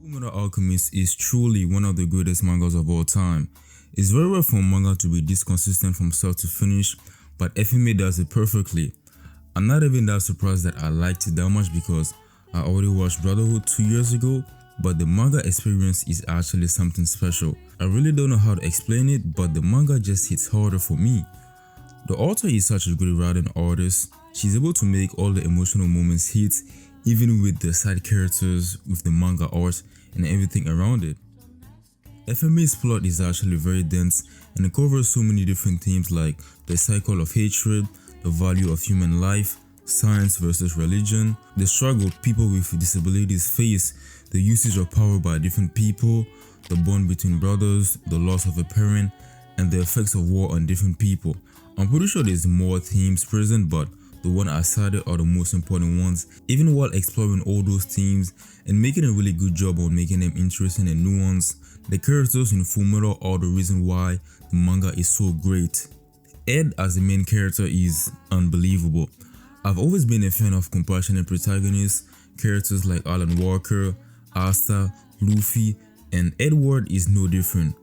Fullmetal Alchemist is truly one of the greatest mangas of all time. It's very rare for a manga to be this consistent from start to finish, but FMA does it perfectly. I'm not even that surprised that I liked it that much because I already watched Brotherhood 2 years ago, but the manga experience is actually something special. I really don't know how to explain it, but the manga just hits harder for me. The author is such a great writing artist. She's able to make all the emotional moments hit, even with the side characters, with the manga art, and everything around it. FMA's plot is actually very dense and it covers so many different themes like the cycle of hatred, the value of human life, science versus religion, the struggle people with disabilities face, the usage of power by different people, the bond between brothers, the loss of a parent, and the effects of war on different people. I'm pretty sure there's more themes present, but the one I cited are the most important ones. Even while exploring all those themes and making a really good job on making them interesting and nuanced, the characters in Fullmetal are the reason why the manga is so great. Ed as the main character is unbelievable. I've always been a fan of compassionate protagonists, characters like Alan Walker, Asta, Luffy, and Edward is no different.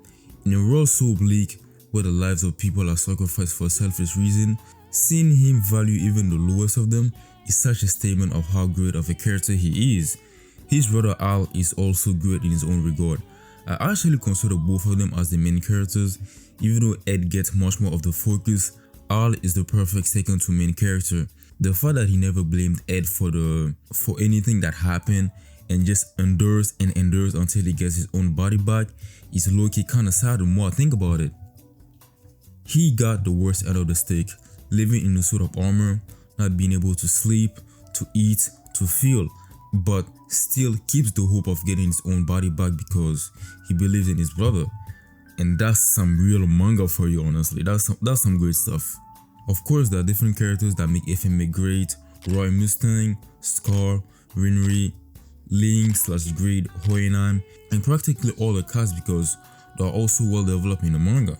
In a world so bleak, where the lives of people are sacrificed for selfish reasons, seeing him value even the lowest of them is such a statement of how great of a character he is. His brother Al is also great in his own regard. I actually consider both of them as the main characters. Even though Ed gets much more of the focus, Al is the perfect second to main character. The fact that he never blamed Ed for anything that happened and just endures and endures until he gets his own body back is low-key kinda sad the more I think about it. He got the worst end of the stick, living in a suit of armor, not being able to sleep, to eat, to feel, but still keeps the hope of getting his own body back because he believes in his brother. And that's some real manga for you, honestly. That's some great stuff. Of course, there are different characters that make FMA great: Roy Mustang, Scar, Rinri, Link/Greed, Hohenheim, and practically all the cast because they are also well developed in the manga.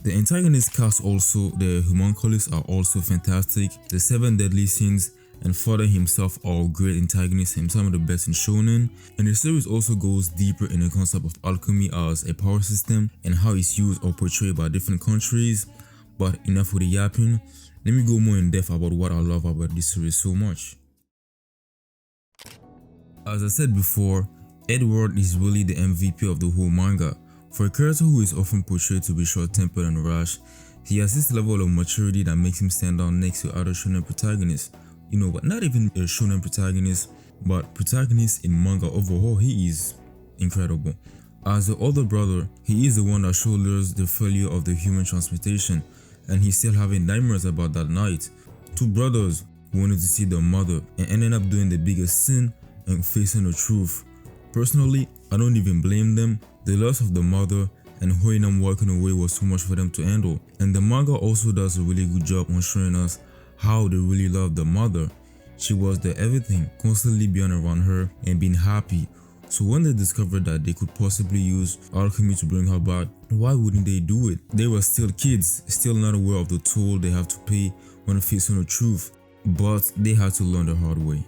The antagonist cast also, the homunculi are also fantastic. The 7 deadly sins and Father himself are great antagonists and some of the best in shonen. And the series also goes deeper in the concept of alchemy as a power system and how it's used or portrayed by different countries. But enough with the yapping, let me go more in depth about what I love about this series so much. As I said before, Edward is really the MVP of the whole manga. For a character who is often portrayed to be short-tempered and rash, he has this level of maturity that makes him stand out next to other shonen protagonists. But not even a shonen protagonist, but protagonists in manga overall, he is incredible. As the older brother, he is the one that shoulders the failure of the human transmutation, and he's still having nightmares about that night. 2 brothers who wanted to see their mother and ended up doing the biggest sin and facing the truth. Personally, I don't even blame them. The loss of the mother and Hohenheim walking away was too much for them to handle, and the manga also does a really good job on showing us how they really loved the mother. She was their everything, constantly being around her and being happy. So when they discovered that they could possibly use alchemy to bring her back, why wouldn't they do it? They were still kids, still not aware of the toll they have to pay when facing the truth, but they had to learn the hard way.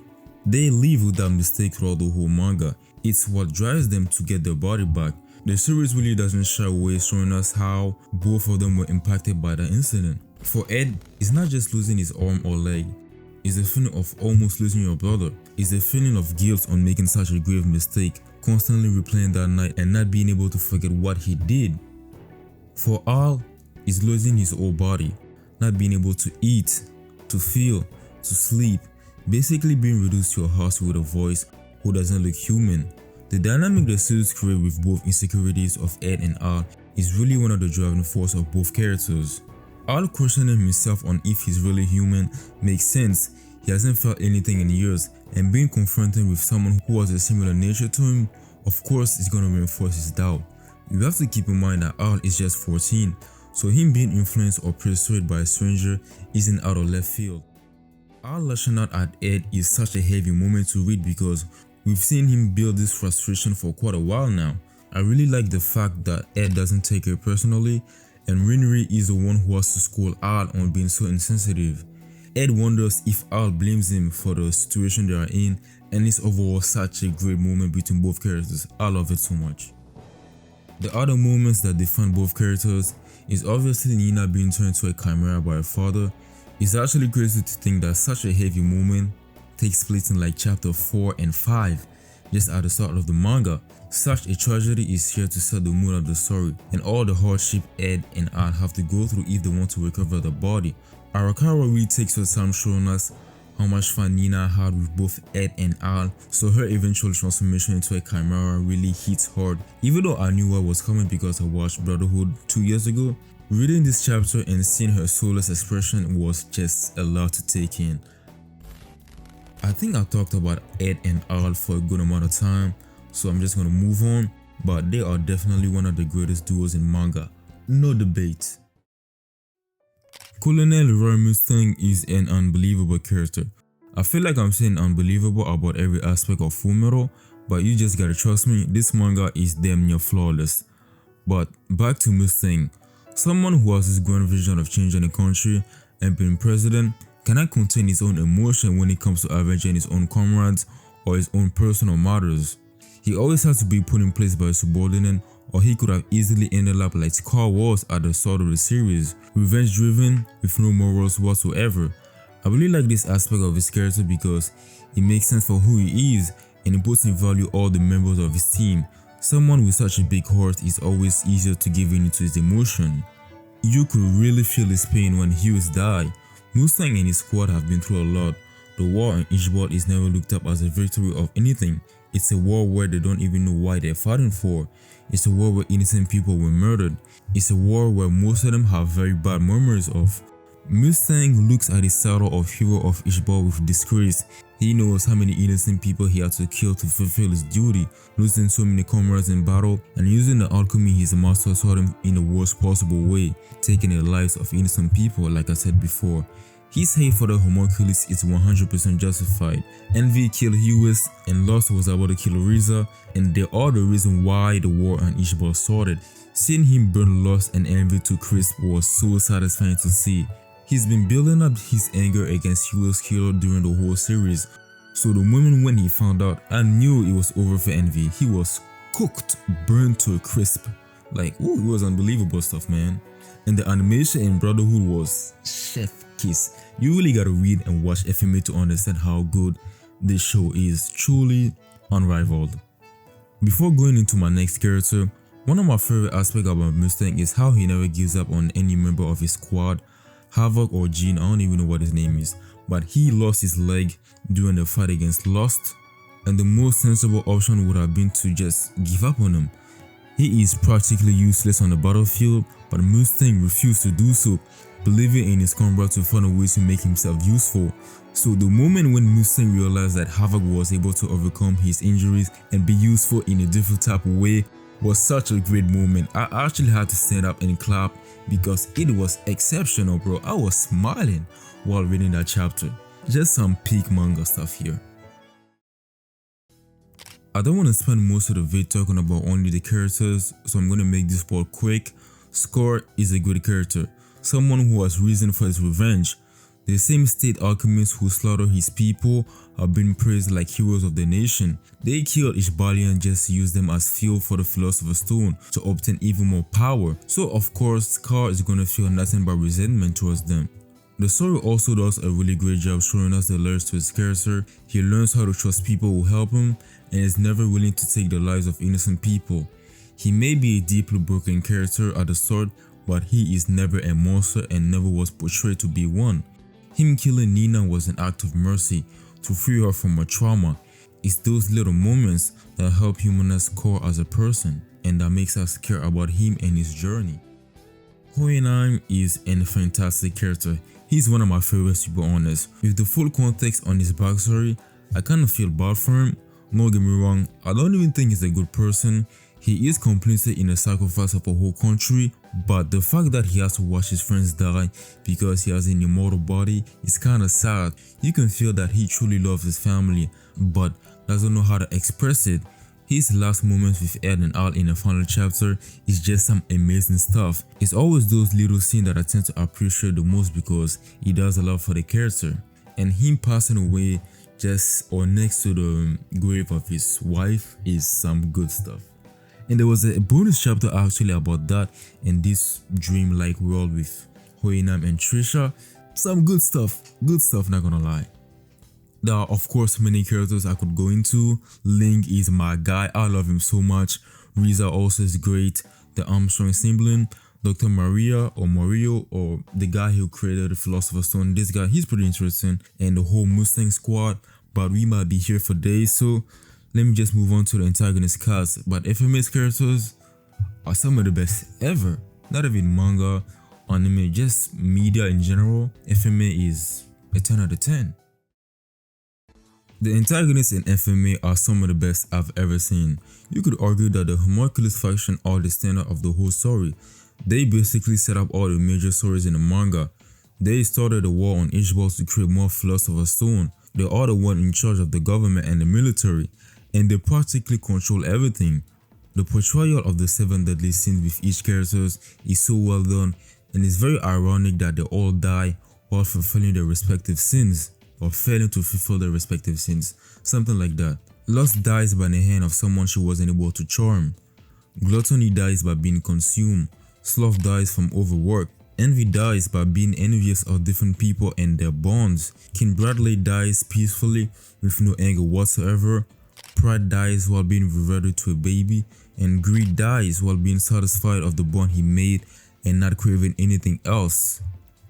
They live with that mistake throughout the whole manga. It's what drives them to get their body back. The series really doesn't shy away showing us how both of them were impacted by the incident. For Ed, it's not just losing his arm or leg, it's the feeling of almost losing your brother. It's the feeling of guilt on making such a grave mistake, constantly replaying that night and not being able to forget what he did. For Al, it's losing his whole body, not being able to eat, to feel, to sleep, basically being reduced to a house with a voice who doesn't look human. The dynamic the series creates with both insecurities of Ed and Al is really one of the driving force of both characters. Al questioning himself on if he's really human makes sense. He hasn't felt anything in years, and being confronted with someone who has a similar nature to him, of course, is gonna reinforce his doubt. You have to keep in mind that Al is just 14, so him being influenced or persuaded by a stranger isn't out of left field. Al lashing out at Ed is such a heavy moment to read because we've seen him build this frustration for quite a while now. I really like the fact that Ed doesn't take it personally, and Rinri is the one who has to scold Al on being so insensitive. Ed wonders if Al blames him for the situation they are in and it's overall such a great moment between both characters. I love it so much. The other moments that define both characters is obviously Nina being turned into a chimera by her father. It's actually crazy to think that such a heavy moment takes place in like chapter 4 and 5, just at the start of the manga. Such a tragedy is here to set the mood of the story and all the hardship Ed and Al have to go through if they want to recover the body. Arakawa really takes her time showing us how much fun Nina had with both Ed and Al, so her eventual transformation into a chimera really hits hard. Even though I knew what was coming because I watched Brotherhood 2 years ago, reading this chapter and seeing her soulless expression was just a lot to take in. I think I talked about Ed and Al for a good amount of time, so I'm just gonna move on, but they are definitely one of the greatest duos in manga, no debate. Colonel Roy Mustang is an unbelievable character. I feel like I'm saying unbelievable about every aspect of Fullmetal, but you just gotta trust me, this manga is damn near flawless. But back to Mustang, someone who has this grand vision of changing the country and being president cannot contain his own emotion when it comes to avenging his own comrades or his own personal matters. He always has to be put in place by a subordinate, or he could have easily ended up like Scar was at the start of the series, revenge driven with no morals whatsoever. I really like this aspect of his character because it makes sense for who he is and it puts in value all the members of his team. Someone with such a big heart is always easier to give in to his emotion. You could really feel his pain when Hughes died. Mustang and his squad have been through a lot. The war on Ishbal is never looked up as a victory of anything. It's a war where they don't even know why they're fighting for. It's a war where innocent people were murdered. It's a war where most of them have very bad memories of. Mustang looks at his title of Hero of Ishbal with disgrace. He knows how many innocent people he had to kill to fulfill his duty, losing so many comrades in battle and using the alchemy his master taught him in the worst possible way, taking the lives of innocent people like I said before. His hate for the homunculus is 100% justified. Envy killed Hughes and Lust was about to kill Riza, and they are the reason why the war on Ishbal started. Seeing him burn Lust and Envy to crisp was so satisfying to see. He's been building up his anger against Hughes' killer during the whole series, so the moment when he found out, I knew it was over for Envy. He was cooked, burned to a crisp. Like, ooh, it was unbelievable stuff, man. And the animation in Brotherhood was chef kiss. You really gotta read and watch FMA to understand how good this show is, truly unrivaled. Before going into my next character, one of my favorite aspects about Mustang is how he never gives up on any member of his squad. Havoc or Jean, I don't even know what his name is, but he lost his leg during the fight against Lost, and the most sensible option would have been to just give up on him. He is practically useless on the battlefield, but Mustang refused to do so, believing in his comrade to find a way to make himself useful. So the moment when Mustang realized that Havoc was able to overcome his injuries and be useful in a different type of way was such a great moment. I actually had to stand up and clap because it was exceptional, bro. I was smiling while reading that chapter. Just some peak manga stuff here. I don't want to spend most of the video talking about only the characters, so I'm going to make this part quick. Scar is a good character, someone who has reason for his revenge. The same state alchemists who slaughtered his people have been praised like heroes of the nation. They killed Ishbalian just to use them as fuel for the Philosopher's Stone to obtain even more power. So of course, Scar is gonna feel nothing but resentment towards them. The story also does a really great job showing us the layers to his character. He learns how to trust people who help him and is never willing to take the lives of innocent people. He may be a deeply broken character at the start, but he is never a monster and never was portrayed to be one. Him killing Nina was an act of mercy to free her from her trauma. It's those little moments that help humanize Scar as a person and that makes us care about him and his journey. Hohenheim is a fantastic character. He's one of my favorites, to be honest. With the full context on his backstory, I kind of feel bad for him. Don't get me wrong, I don't even think he's a good person. He is complicit in the sacrifice of a whole country, but the fact that he has to watch his friends die because he has an immortal body is kinda sad. You can feel that he truly loves his family, but doesn't know how to express it. His last moments with Ed and Al in the final chapter is just some amazing stuff. It's always those little scenes that I tend to appreciate the most because he does a lot for the character. And him passing away just or next to the grave of his wife is some good stuff. And there was a bonus chapter actually about that in this dreamlike world with Hoinam and Trisha. Some good stuff, not gonna lie. There are of course many characters I could go into. Link is my guy, I love him so much. Riza also is great. The Armstrong sibling, Dr. Maria or Mario, or the guy who created the Philosopher's Stone, this guy, he's pretty interesting. And the whole Mustang squad, but we might be here for days, so let me just move on to the antagonist cast. But FMA's characters are some of the best ever. Not even manga, anime, just media in general. FMA is a 10 out of 10. The antagonists in FMA are some of the best I've ever seen. You could argue that the Homunculus faction are the standard of the whole story. They basically set up all the major stories in the manga. They started a war on H-Balls to create more Philosopher's Stone. They are the one in charge of the government and the military, and they practically control everything. The portrayal of the 7 deadly sins with each character is so well done, and it's very ironic that they all die while fulfilling their respective sins, or failing to fulfill their respective sins, something like that. Lust dies by the hand of someone she wasn't able to charm. Gluttony dies by being consumed. Sloth dies from overwork. Envy dies by being envious of different people and their bonds. King Bradley dies peacefully with no anger whatsoever. Pride dies while being reverted to a baby, and greed dies while being satisfied of the bond he made and not craving anything else.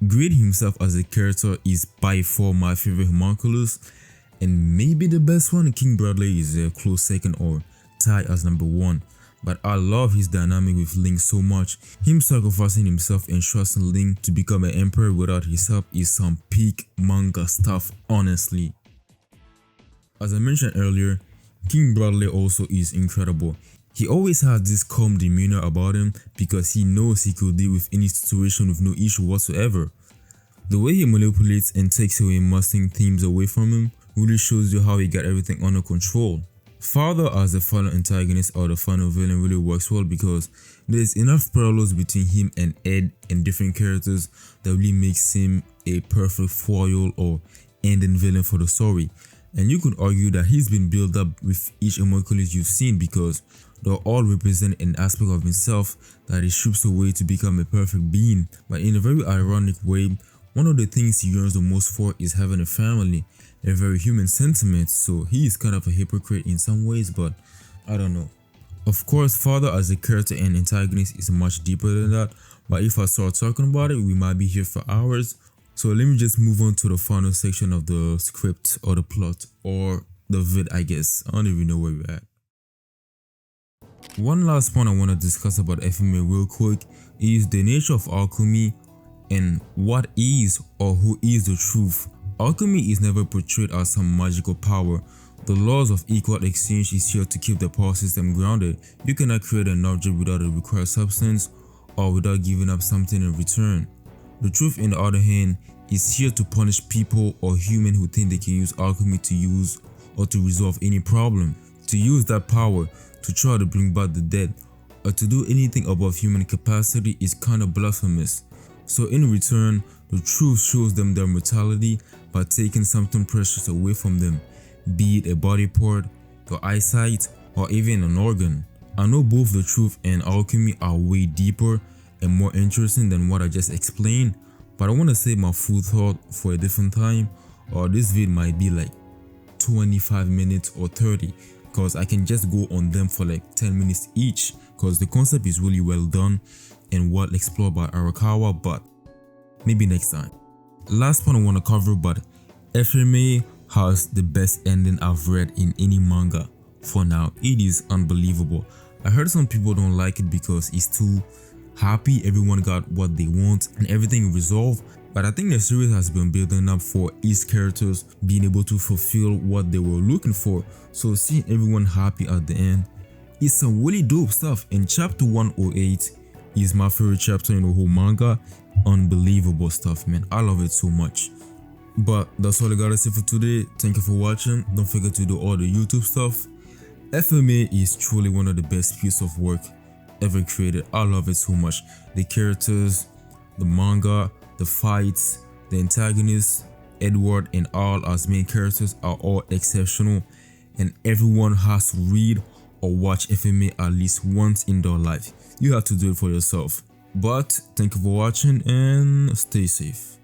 Greed himself as a character is by far my favorite homunculus, and maybe the best one. King Bradley is a close second or tied as number 1. But I love his dynamic with Link so much. Him sacrificing himself and trusting Link to become an emperor without his help is some peak manga stuff, honestly. As I mentioned earlier, King Bradley also is incredible. He always has this calm demeanor about him because he knows he could deal with any situation with no issue whatsoever. The way he manipulates and takes away Mustang themes away from him really shows you how he got everything under control. Father as the final antagonist or the final villain really works well because there's enough parallels between him and Ed and different characters that really makes him a perfect foil or ending villain for the story. And you could argue that he's been built up with each homunculus you've seen because they all represent an aspect of himself that he strips away to become a perfect being. But in a very ironic way, one of the things he yearns the most for is having a family, a very human sentiment, so he is kind of a hypocrite in some ways, but I don't know. Of course, Father as a character and antagonist is much deeper than that, but if I start talking about it, we might be here for hours. So let me just move on to the final section of the script or the plot or the vid, I guess. I don't even know where we're at. One last point I want to discuss about FMA real quick is the nature of alchemy and what is or who is the truth. Alchemy is never portrayed as some magical power. The laws of equal exchange is here to keep the power system grounded. You cannot create an object without a required substance or without giving up something in return. The truth, on the other hand, is here to punish people or humans who think they can use alchemy to use or to resolve any problem. To use that power to try to bring back the dead or to do anything above human capacity is kind of blasphemous. So in return, the truth shows them their mortality by taking something precious away from them, be it a body part, your eyesight, or even an organ. I know both the truth and alchemy are way deeper and more interesting than what I just explained, but I want to save my full thought for a different time, or this video might be like 25 minutes or 30 because I can just go on them for like 10 minutes each because the concept is really well done and well explored by Arakawa, but maybe next time. Last point I want to cover, but FMA has the best ending I've read in any manga. For now, it is unbelievable. I heard some people don't like it because it's too happy, everyone got what they want and everything resolved, but I think the series has been building up for each characters being able to fulfill what they were looking for, so seeing everyone happy at the end is some really dope stuff. And chapter 108 is my favorite chapter in the whole manga. Unbelievable stuff, man. I love it so much. But that's all I gotta say for today. Thank you for watching. Don't forget to do all the YouTube stuff. FMA is truly one of the best pieces of work ever created. I love it so much. The characters, the manga, the fights, the antagonists, Edward, and Al as main characters are all exceptional, and everyone has to read or watch FMA at least once in their life. You have to do it for yourself. But thank you for watching and stay safe.